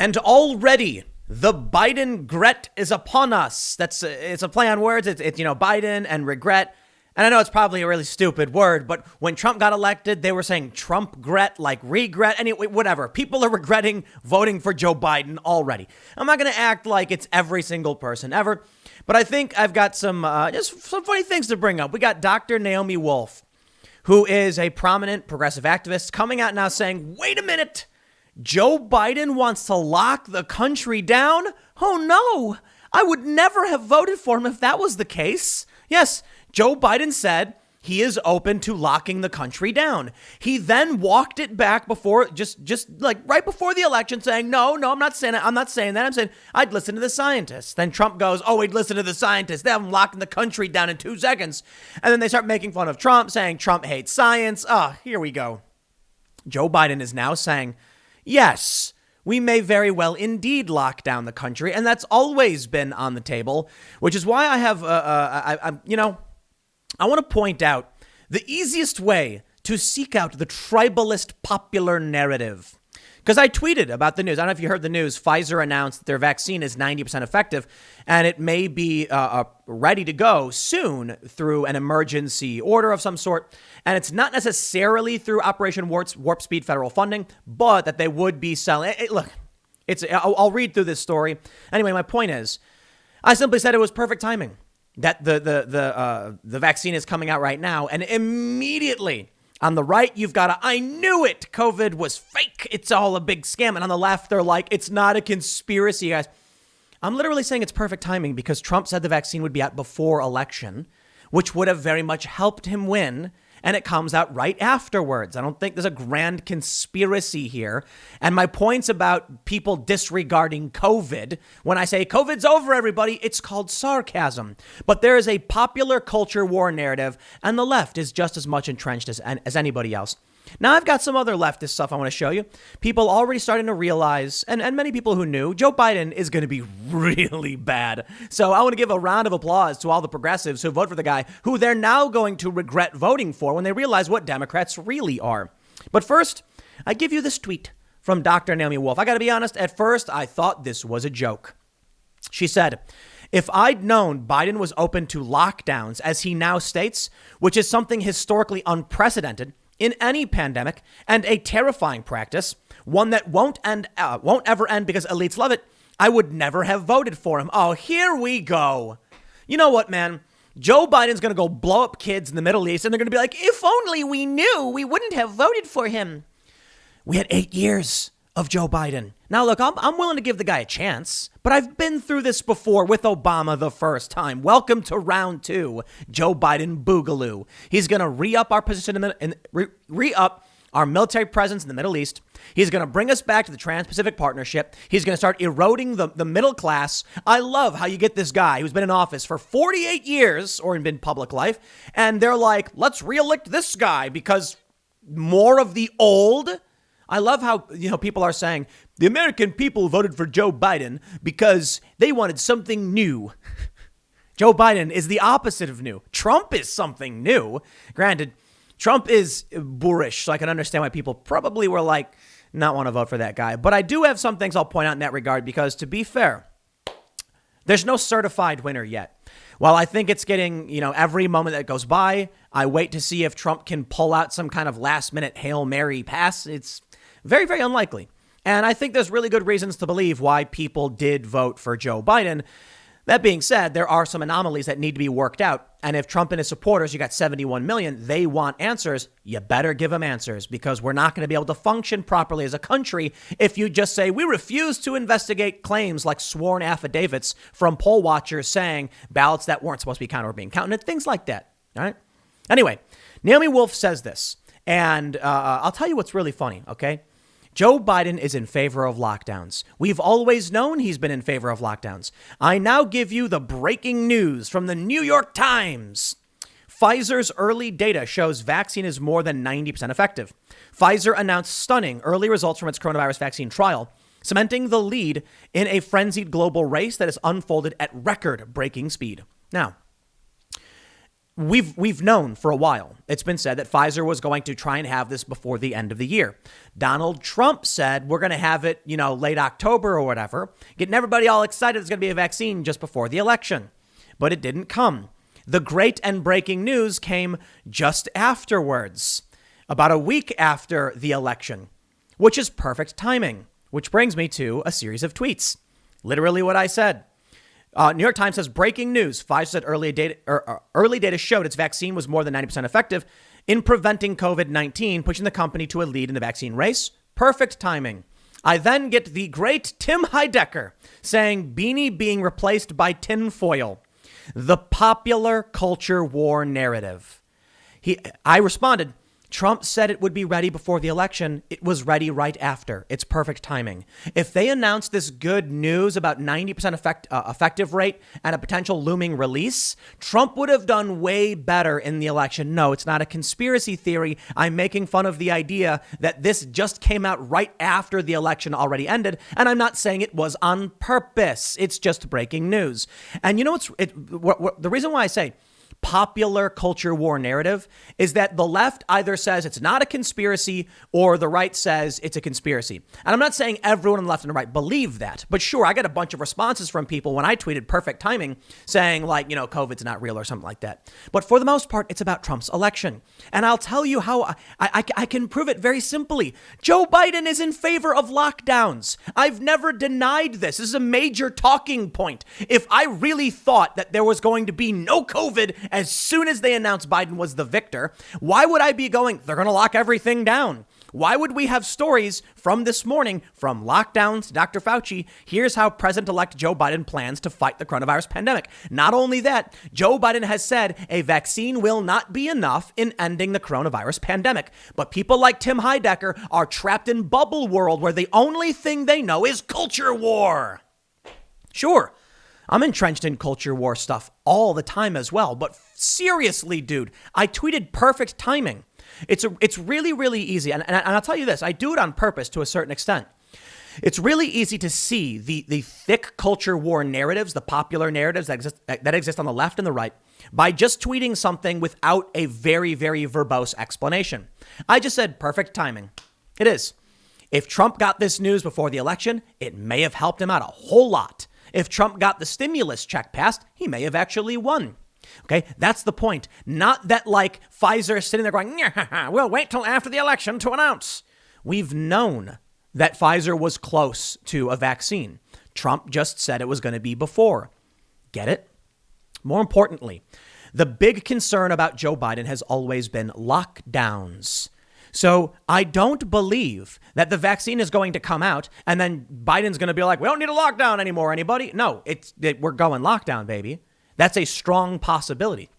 And already the Biden gret is upon us. It's a play on words. It's Biden and regret. And I know it's probably a really stupid word, but when Trump got elected, they were saying Trump gret, like regret. Anyway, whatever. People are regretting voting for Joe Biden already. I'm not going to act like it's every single person ever, but I think I've got some funny things to bring up. We got Dr. Naomi Wolf, who is a prominent progressive activist, coming out now saying, wait a minute, Joe Biden wants to lock the country down? Oh no, I would never have voted for him if that was the case. Yes, Joe Biden said he is open to locking the country down. He then walked it back before, just like right before the election, saying, no, I'm not saying that. I'm saying I'd listen to the scientists. Then Trump goes, oh, we'd listen to the scientists. They have him locking the country down in 2 seconds. And then they start making fun of Trump, saying Trump hates science. Here we go. Joe Biden is now saying, yes, we may very well indeed lock down the country. And that's always been on the table, which is why I have, I want to point out the easiest way to seek out the tribalist popular narrative. Because I tweeted about the news. I don't know if you heard the news. Pfizer announced that their vaccine is 90% effective, and it may be ready to go soon through an emergency order of some sort. And it's not necessarily through Operation Warp Speed federal funding, but that they would be selling. Look, I'll read through this story. Anyway, my point is, I simply said it was perfect timing that the vaccine is coming out right now, and immediately on the right, you've got I knew it. COVID was fake. It's all a big scam. And on the left, they're like, it's not a conspiracy, guys. I'm literally saying it's perfect timing because Trump said the vaccine would be out before election, which would have very much helped him win. And it comes out right afterwards. I don't think there's a grand conspiracy here. And my points about people disregarding COVID, when I say COVID's over, everybody, it's called sarcasm. But there is a popular culture war narrative, and the left is just as much entrenched as anybody else. Now, I've got some other leftist stuff I want to show you. People already starting to realize, and many people who knew, Joe Biden is going to be really bad. So I want to give a round of applause to all the progressives who vote for the guy who they're now going to regret voting for when they realize what Democrats really are. But first, I give you this tweet from Dr. Naomi Wolf. I got to be honest, at first, I thought this was a joke. She said, if I'd known Biden was open to lockdowns, as he now states, which is something historically unprecedented in any pandemic and a terrifying practice, one that won't ever end because elites love it, I would never have voted for him. Oh, here we go. You know what, man? Joe Biden's going to go blow up kids in the Middle East, and they're going to be like, if only we knew, we wouldn't have voted for him. We had 8 years of Joe Biden. Now, look, I'm willing to give the guy a chance, but I've been through this before with Obama the first time. Welcome to round 2, Joe Biden boogaloo. He's going to re-up our position re-up our military presence in the Middle East. He's going to bring us back to the Trans-Pacific Partnership. He's going to start eroding the middle class. I love how you get this guy who's been in office for 48 years or in public life, and they're like, let's re-elect this guy because more of the old. I love how, people are saying the American people voted for Joe Biden because they wanted something new. Joe Biden is the opposite of new. Trump is something new. Granted, Trump is boorish, so I can understand why people probably were like, not want to vote for that guy. But I do have some things I'll point out in that regard because, to be fair, there's no certified winner yet. While I think it's getting, every moment that goes by, I wait to see if Trump can pull out some kind of last-minute Hail Mary pass. It's very, very unlikely. And I think there's really good reasons to believe why people did vote for Joe Biden. That being said, there are some anomalies that need to be worked out. And if Trump and his supporters, you got 71 million, they want answers, you better give them answers because we're not going to be able to function properly as a country if you just say we refuse to investigate claims like sworn affidavits from poll watchers saying ballots that weren't supposed to be counted were being counted, things like that. All right. Anyway, Naomi Wolf says this, and I'll tell you what's really funny, okay? Joe Biden is in favor of lockdowns. We've always known he's been in favor of lockdowns. I now give you the breaking news from the New York Times. Pfizer's early data shows vaccine is more than 90% effective. Pfizer announced stunning early results from its coronavirus vaccine trial, cementing the lead in a frenzied global race that has unfolded at record-breaking speed. Now, we've known for a while. It's been said that Pfizer was going to try and have this before the end of the year. Donald Trump said we're going to have it, late October or whatever, getting everybody all excited there's going to be a vaccine just before the election. But it didn't come. The great and breaking news came just afterwards, about a week after the election, which is perfect timing, which brings me to a series of tweets. Literally what I said. New York Times says, breaking news. Pfizer said early data showed its vaccine was more than 90% effective in preventing COVID-19, pushing the company to a lead in the vaccine race. Perfect timing. I then get the great Tim Heidecker saying beanie being replaced by tinfoil. The popular culture war narrative. I responded, Trump said it would be ready before the election. It was ready right after. It's perfect timing. If they announced this good news about 90% effective rate and a potential looming release, Trump would have done way better in the election. No, it's not a conspiracy theory. I'm making fun of the idea that this just came out right after the election already ended. And I'm not saying it was on purpose. It's just breaking news. And you know the reason why I say popular culture war narrative is that the left either says it's not a conspiracy or the right says it's a conspiracy. And I'm not saying everyone on the left and the right believe that, but sure, I got a bunch of responses from people when I tweeted perfect timing saying COVID's not real or something like that. But for the most part, it's about Trump's election. And I'll tell you how I can prove it very simply. Joe Biden is in favor of lockdowns. I've never denied this. This is a major talking point. If I really thought that there was going to be no COVID as soon as they announced Biden was the victor, why would I be going, they're going to lock everything down? Why would we have stories from this morning, from lockdowns to Dr. Fauci? Here's how President-elect Joe Biden plans to fight the coronavirus pandemic. Not only that, Joe Biden has said a vaccine will not be enough in ending the coronavirus pandemic. But people like Tim Heidecker are trapped in bubble world where the only thing they know is culture war. Sure, I'm entrenched in culture war stuff all the time as well. But seriously, dude, I tweeted perfect timing. It's really, really easy. And I'll tell you this, I do it on purpose to a certain extent. It's really easy to see the thick culture war narratives, the popular narratives that exist on the left and the right, by just tweeting something without a very, very verbose explanation. I just said perfect timing. It is. If Trump got this news before the election, it may have helped him out a whole lot. If Trump got the stimulus check passed, he may have actually won. Okay, that's the point. Not that Pfizer is sitting there going, we'll wait till after the election to announce. We've known that Pfizer was close to a vaccine. Trump just said it was going to be before. Get it? More importantly, the big concern about Joe Biden has always been lockdowns. So I don't believe that the vaccine is going to come out and then Biden's going to be like, we don't need a lockdown anymore, anybody. No, we're going lockdown, baby. That's a strong possibility.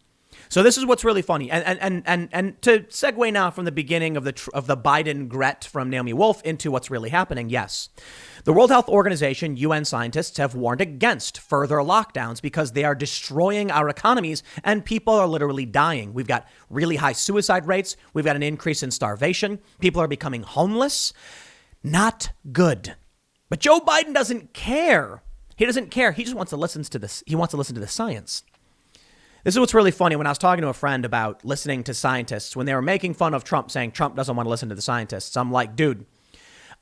So this is what's really funny. And to segue now from the beginning of the Biden gret from Naomi Wolf into what's really happening. Yes, the World Health Organization, UN scientists have warned against further lockdowns because they are destroying our economies and people are literally dying. We've got really high suicide rates. We've got an increase in starvation. People are becoming homeless. Not good. But Joe Biden doesn't care. He doesn't care. He just wants to listen to this. He wants to listen to the science. This is what's really funny. When I was talking to a friend about listening to scientists, when they were making fun of Trump, saying Trump doesn't want to listen to the scientists, I'm like, dude,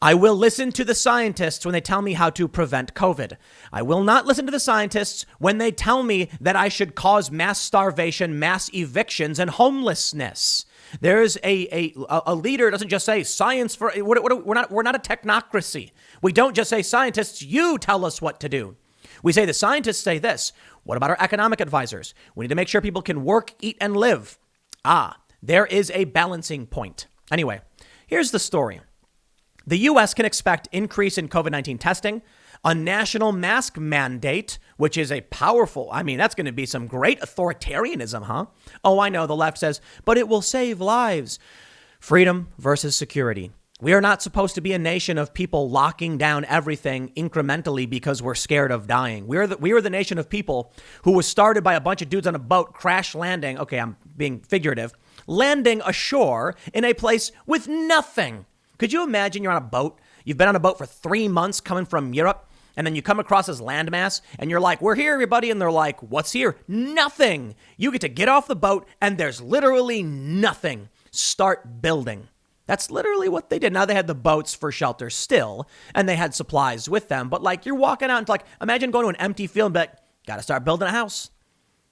I will listen to the scientists when they tell me how to prevent COVID. I will not listen to the scientists when they tell me that I should cause mass starvation, mass evictions, and homelessness. There's a leader doesn't just say science for we're not a technocracy. We don't just say scientists, you tell us what to do. We say the scientists say this. What about our economic advisors? We need to make sure people can work, eat, and live. There is a balancing point. Anyway, here's the story. The U.S. can expect increase in COVID-19 testing, a national mask mandate, which is a powerful, that's going to be some great authoritarianism, huh? Oh, I know, the left says, but it will save lives. Freedom versus security. We are not supposed to be a nation of people locking down everything incrementally because we're scared of dying. We are the nation of people who was started by a bunch of dudes on a boat crash landing. Okay, I'm being figurative. Landing ashore in a place with nothing. Could you imagine you're on a boat? You've been on a boat for 3 months coming from Europe And then you come across this landmass and you're like, we're here, everybody. And they're like, what's here? Nothing. You get to get off the boat and there's literally nothing. Start building. That's literally what they did. Now they had the boats for shelter still, and they had supplies with them. But like, you're walking out and like, imagine going to an empty field and be like, got to start building a house.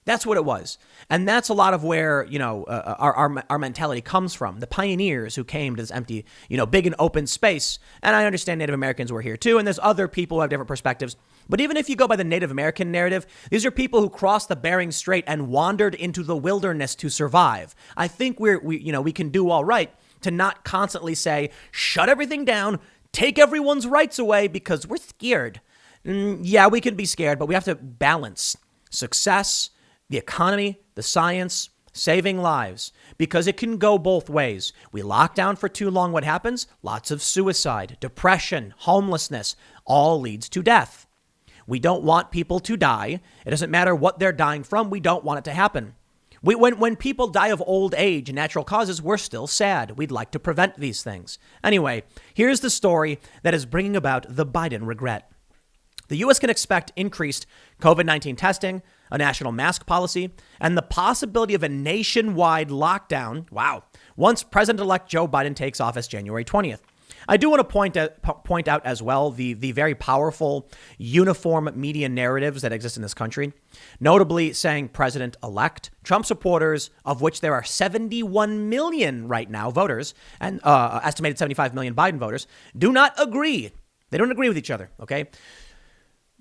That's what it was. And that's a lot of where, our mentality comes from. The pioneers who came to this empty, big and open space. And I understand Native Americans were here too. And there's other people who have different perspectives. But even if you go by the Native American narrative, these are people who crossed the Bering Strait and wandered into the wilderness to survive. I think we can do all right to not constantly say, shut everything down, take everyone's rights away because we're scared. Yeah, we can be scared, but we have to balance success, the economy, the science, saving lives, because it can go both ways. We lock down for too long. What happens? Lots of suicide, depression, homelessness, all leads to death. We don't want people to die. It doesn't matter what they're dying from. We don't want it to happen. When people die of old age and natural causes, we're still sad. We'd like to prevent these things. Anyway, here's the story that is bringing about the Biden regret. The U.S. can expect increased COVID-19 testing, a national mask policy, and the possibility of a nationwide lockdown. Wow. Once President-elect Joe Biden takes office January 20th. I do want to point out as well the very powerful uniform media narratives that exist in this country, notably saying President-elect. Trump supporters, of which there are 71 million right now voters, and estimated 75 million Biden voters, do not agree. They don't agree with each other, okay?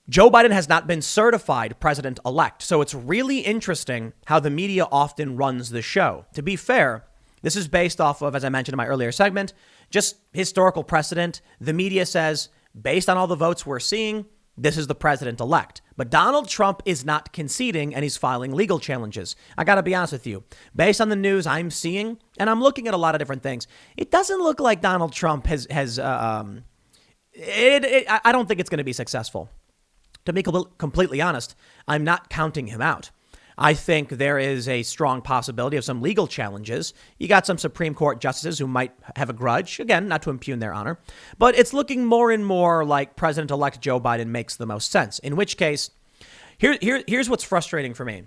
Joe Biden has not been certified president-elect, so it's really interesting how the media often runs the show. To be fair, this is based off of, as I mentioned in my earlier segment, just historical precedent. The media says, based on all the votes we're seeing, this is the president-elect. But Donald Trump is not conceding, and he's filing legal challenges. I got to be honest with you. Based on the news I'm seeing, and I'm looking at a lot of different things, it doesn't look like Donald Trump I don't think it's going to be successful. To be completely honest, I'm not counting him out. I think there is a strong possibility of some legal challenges. You got some Supreme Court justices who might have a grudge, again, not to impugn their honor, but it's looking more and more like President-elect Joe Biden makes the most sense, in which case, here's what's frustrating for me.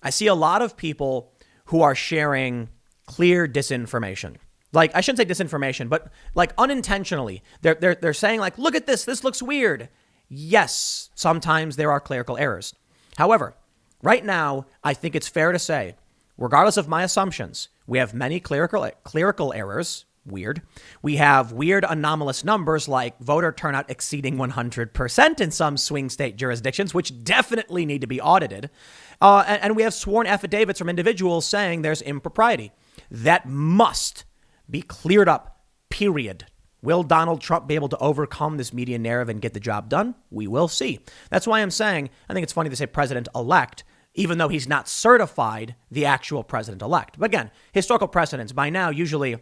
I see a lot of people who are sharing clear disinformation. Like, I shouldn't say disinformation, but like unintentionally, they're saying like, look at this looks weird. Yes, sometimes there are clerical errors. However, right now, I think it's fair to say, regardless of my assumptions, we have many clerical errors. Weird. We have weird anomalous numbers like voter turnout exceeding 100% in some swing state jurisdictions, which definitely need to be audited. And we have sworn affidavits from individuals saying there's impropriety. That must be cleared up, period. Will Donald Trump be able to overcome this media narrative and get the job done? We will see. That's why I'm saying, I think it's funny to say president-elect, even though he's not certified the actual president-elect. But again, historical precedents. By now, usually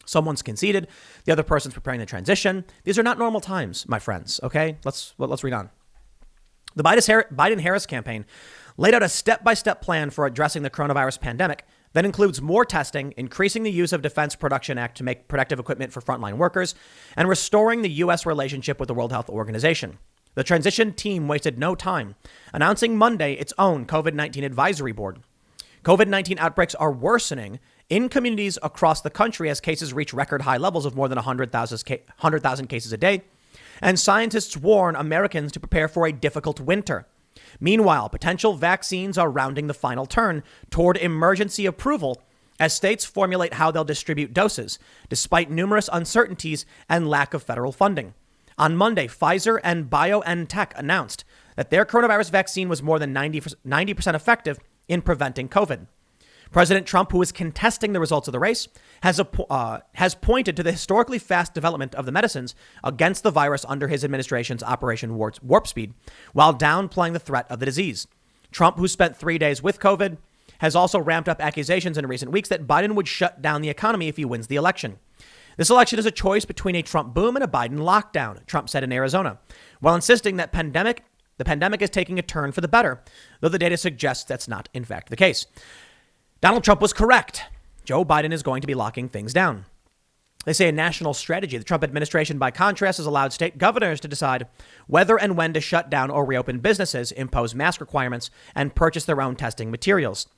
someone's conceded, the other person's preparing the transition. These are not normal times, my friends, okay? Let's read on. The Biden-Harris campaign laid out a step-by-step plan for addressing the coronavirus pandemic that includes more testing, increasing the use of Defense Production Act to make protective equipment for frontline workers, and restoring the U.S. relationship with the World Health Organization. The transition team wasted no time, announcing Monday its own COVID-19 advisory board. COVID-19 outbreaks are worsening in communities across the country as cases reach record high levels of more than 100,000 cases a day, and scientists warn Americans to prepare for a difficult winter. Meanwhile, potential vaccines are rounding the final turn toward emergency approval as states formulate how they'll distribute doses, despite numerous uncertainties and lack of federal funding. On Monday, Pfizer and BioNTech announced that their coronavirus vaccine was more than 90% effective in preventing COVID. President Trump, who is contesting the results of the race, has pointed to the historically fast development of the medicines against the virus under his administration's Operation Warp Speed, while downplaying the threat of the disease. Trump, who spent 3 days with COVID, has also ramped up accusations in recent weeks that Biden would shut down the economy if he wins the election. This election is a choice between a Trump boom and a Biden lockdown, Trump said in Arizona, while insisting that the pandemic is taking a turn for the better, though the data suggests that's not, in fact, the case. Donald Trump was correct. Joe Biden is going to be locking things down. They say a national strategy. The Trump administration, by contrast, has allowed state governors to decide whether and when to shut down or reopen businesses, impose mask requirements, and purchase their own testing materials.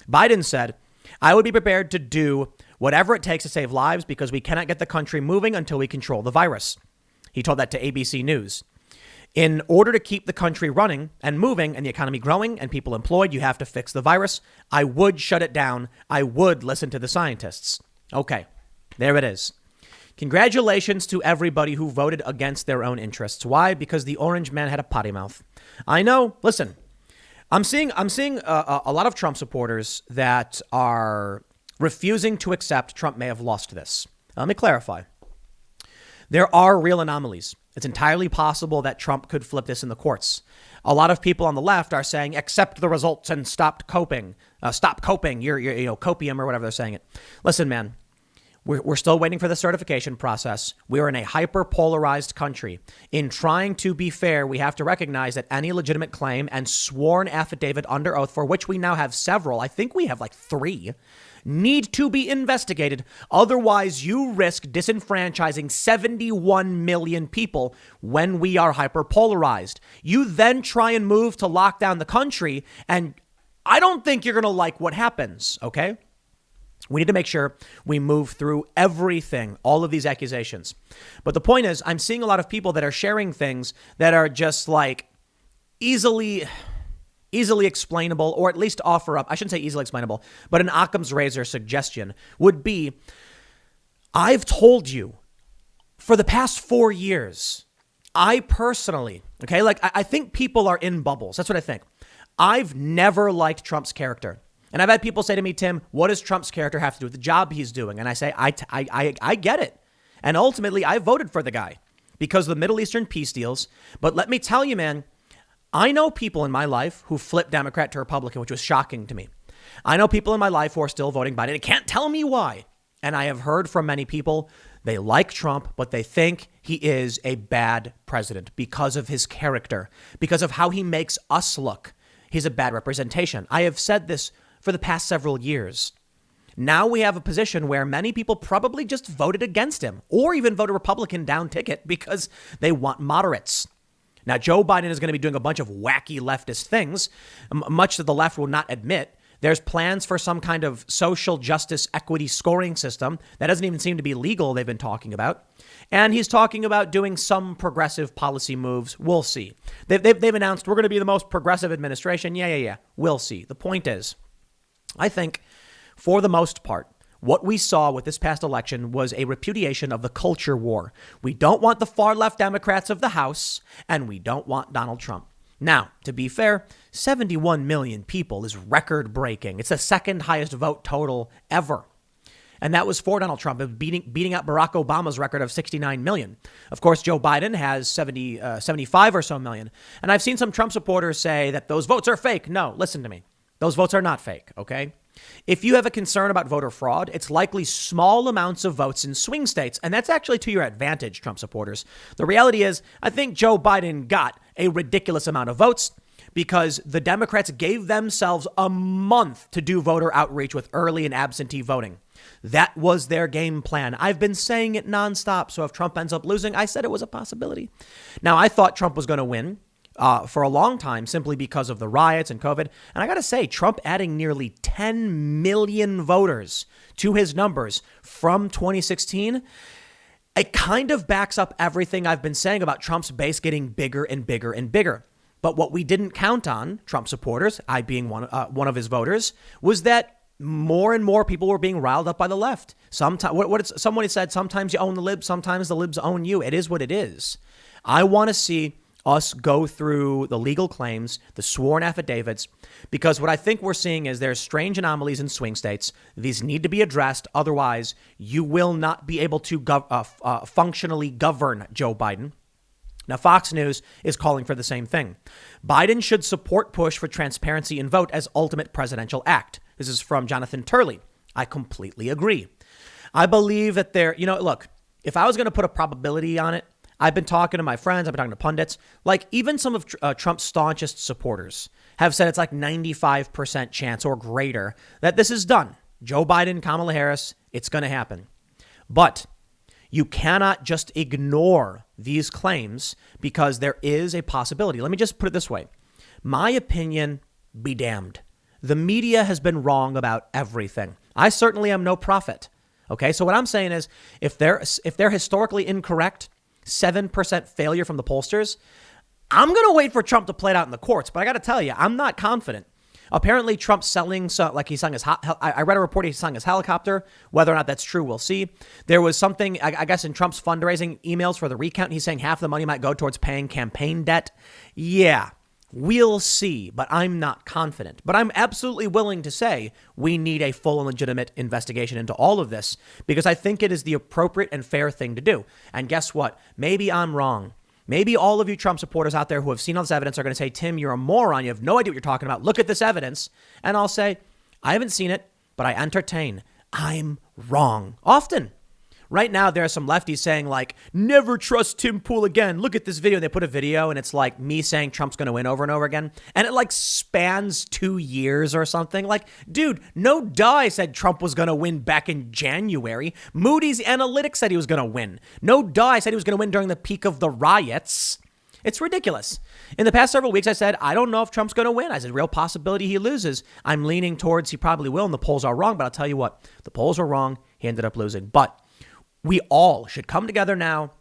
Biden said, I would be prepared to do whatever it takes to save lives because we cannot get the country moving until we control the virus. He told that to ABC News. In order to keep the country running and moving and the economy growing and people employed, you have to fix the virus. I would shut it down. I would listen to the scientists. Okay, there it is. Congratulations to everybody who voted against their own interests. Why? Because the orange man had a potty mouth. I know. Listen, I'm seeing a lot of Trump supporters that are refusing to accept Trump may have lost this. Let me clarify. There are real anomalies. It's entirely possible that Trump could flip this in the courts. A lot of people on the left are saying, accept the results and stop coping. Stop coping. You're copium or whatever they're saying it. Listen, man, we're still waiting for the certification process. We're in a hyper-polarized country. In trying to be fair, we have to recognize that any legitimate claim and sworn affidavit under oath, for which we now have several, I think we have like 3, need to be investigated. Otherwise, you risk disenfranchising 71 million people when we are hyperpolarized. You then try and move to lock down the country, and I don't think you're going to like what happens, okay? We need to make sure we move through everything, all of these accusations. But the point is, I'm seeing a lot of people that are sharing things that are just like easily explainable, or at least offer up, I shouldn't say easily explainable, but an Occam's razor suggestion would be, I've told you for the past 4 years, I personally, okay, like I think people are in bubbles. That's what I think. I've never liked Trump's character. And I've had people say to me, Tim, what does Trump's character have to do with the job he's doing? And I say, I get it. And ultimately, I voted for the guy because of the Middle Eastern peace deals. But let me tell you, man, I know people in my life who flipped Democrat to Republican, which was shocking to me. I know people in my life who are still voting Biden and can't tell me why. And I have heard from many people, they like Trump, but they think he is a bad president because of his character, because of how he makes us look. He's a bad representation. I have said this for the past several years. Now we have a position where many people probably just voted against him or even voted Republican down ticket because they want moderates. Now, Joe Biden is going to be doing a bunch of wacky leftist things, much that the left will not admit. There's plans for some kind of social justice equity scoring system that doesn't even seem to be legal, they've been talking about. And he's talking about doing some progressive policy moves. We'll see. They've announced we're going to be the most progressive administration. Yeah. We'll see. The point is, I think, for the most part, what we saw with this past election was a repudiation of the culture war. We don't want the far left Democrats of the House, and we don't want Donald Trump. Now, to be fair, 71 million people is record breaking. It's the second highest vote total ever. And that was for Donald Trump, beating out Barack Obama's record of 69 million. Of course, Joe Biden has 75 or so million. And I've seen some Trump supporters say that those votes are fake. No, listen to me. Those votes are not fake, okay? If you have a concern about voter fraud, it's likely small amounts of votes in swing states, and that's actually to your advantage, Trump supporters. The reality is, I think Joe Biden got a ridiculous amount of votes because the Democrats gave themselves a month to do voter outreach with early and absentee voting. That was their game plan. I've been saying it nonstop, so if Trump ends up losing, I said it was a possibility. Now, I thought Trump was going to win for a long time simply because of the riots and COVID. And I got to say, Trump adding nearly 10 million voters to his numbers from 2016, it kind of backs up everything I've been saying about Trump's base getting bigger and bigger and bigger. But what we didn't count on, Trump supporters, I being one of his voters, was that more and more people were being riled up by the left. Somebody said, sometimes you own the libs, sometimes the libs own you. It is what it is. I want to see us go through the legal claims, the sworn affidavits, because what I think we're seeing is there's strange anomalies in swing states. These need to be addressed. Otherwise, you will not be able to functionally govern Joe Biden. Now, Fox News is calling for the same thing. Biden should support push for transparency in vote as ultimate presidential act. This is from Jonathan Turley. I completely agree. I believe that look, if I was going to put a probability on it, I've been talking to my friends, I've been talking to pundits, like even some of Trump's staunchest supporters have said it's like 95% chance or greater that this is done. Joe Biden, Kamala Harris, it's going to happen. But You cannot just ignore these claims because there is a possibility. Let me just put it this way. My opinion, be damned. The media has been wrong about everything. I certainly am no prophet. Okay, so what I'm saying is if they're historically incorrect, 7% failure from the pollsters, I'm going to wait for Trump to play it out in the courts. But I got to tell you, I'm not confident. Apparently, Trump's selling, like he's selling his, I read a report he's selling his helicopter. Whether or not that's true, we'll see. There was something, I guess, in Trump's fundraising emails for the recount, he's saying half the money might go towards paying campaign debt. Yeah, we'll see, but I'm not confident. But I'm absolutely willing to say we need a full and legitimate investigation into all of this because I think it is the appropriate and fair thing to do. And guess what? Maybe I'm wrong. Maybe all of you Trump supporters out there who have seen all this evidence are going to say, Tim, you're a moron. You have no idea what you're talking about. Look at this evidence. And I'll say, I haven't seen it, but I entertain. I'm wrong. Often. Right now, there are some lefties saying like, never trust Tim Pool again. Look at this video. They put a video and it's like me saying Trump's going to win over and over again. And it like spans 2 years or something. Like, dude, no duh, I said Trump was going to win back in January. Moody's Analytics said he was going to win. No duh, I said he was going to win during the peak of the riots. It's ridiculous. In the past several weeks, I said, I don't know if Trump's going to win. I said, real possibility he loses. I'm leaning towards he probably will. And the polls are wrong. But I'll tell you what, the polls are wrong. He ended up losing. But we all should come together now,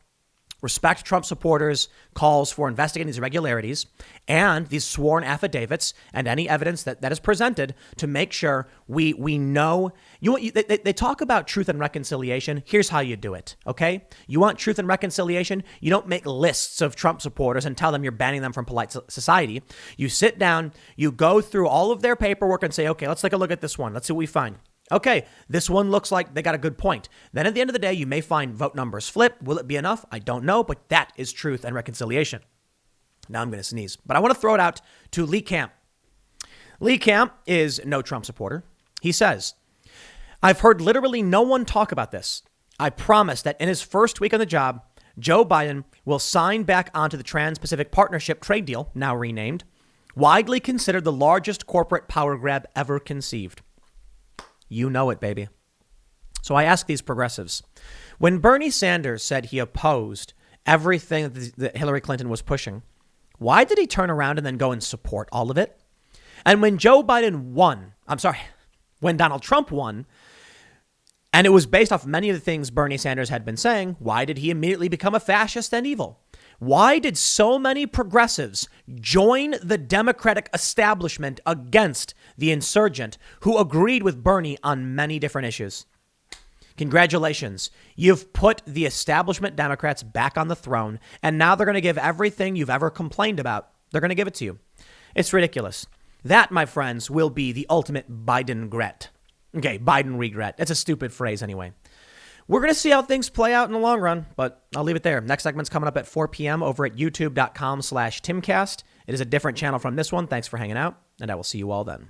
respect Trump supporters' calls for investigating these irregularities and these sworn affidavits and any evidence that is presented to make sure we know. They talk about truth and reconciliation. Here's how you do it, okay? You want truth and reconciliation? You don't make lists of Trump supporters and tell them you're banning them from polite society. You sit down, you go through all of their paperwork and say, okay, let's take a look at this one. Let's see what we find. Okay, this one looks like they got a good point. Then at the end of the day, you may find vote numbers flip. Will it be enough? I don't know, but that is truth and reconciliation. Now I'm going to sneeze, but I want to throw it out to Lee Camp. Lee Camp is no Trump supporter. He says, I've heard literally no one talk about this. I promise that in his first week on the job, Joe Biden will sign back onto the Trans-Pacific Partnership trade deal, now renamed, widely considered the largest corporate power grab ever conceived. You know it, baby. So I ask these progressives, when Bernie Sanders said he opposed everything that Hillary Clinton was pushing, why did he turn around and then go and support all of it? And when when Donald Trump won, and it was based off many of the things Bernie Sanders had been saying, why did he immediately become a fascist and evil? Why did so many progressives join the Democratic establishment against the insurgent who agreed with Bernie on many different issues? Congratulations. You've put the establishment Democrats back on the throne, and now they're going to give everything you've ever complained about. They're going to give it to you. It's ridiculous. That, my friends, will be the ultimate Biden-gret. Okay, Biden regret. That's a stupid phrase anyway. We're going to see how things play out in the long run, but I'll leave it there. Next segment's coming up at 4 p.m. over at youtube.com/Timcast. It is a different channel from this one. Thanks for hanging out, and I will see you all then.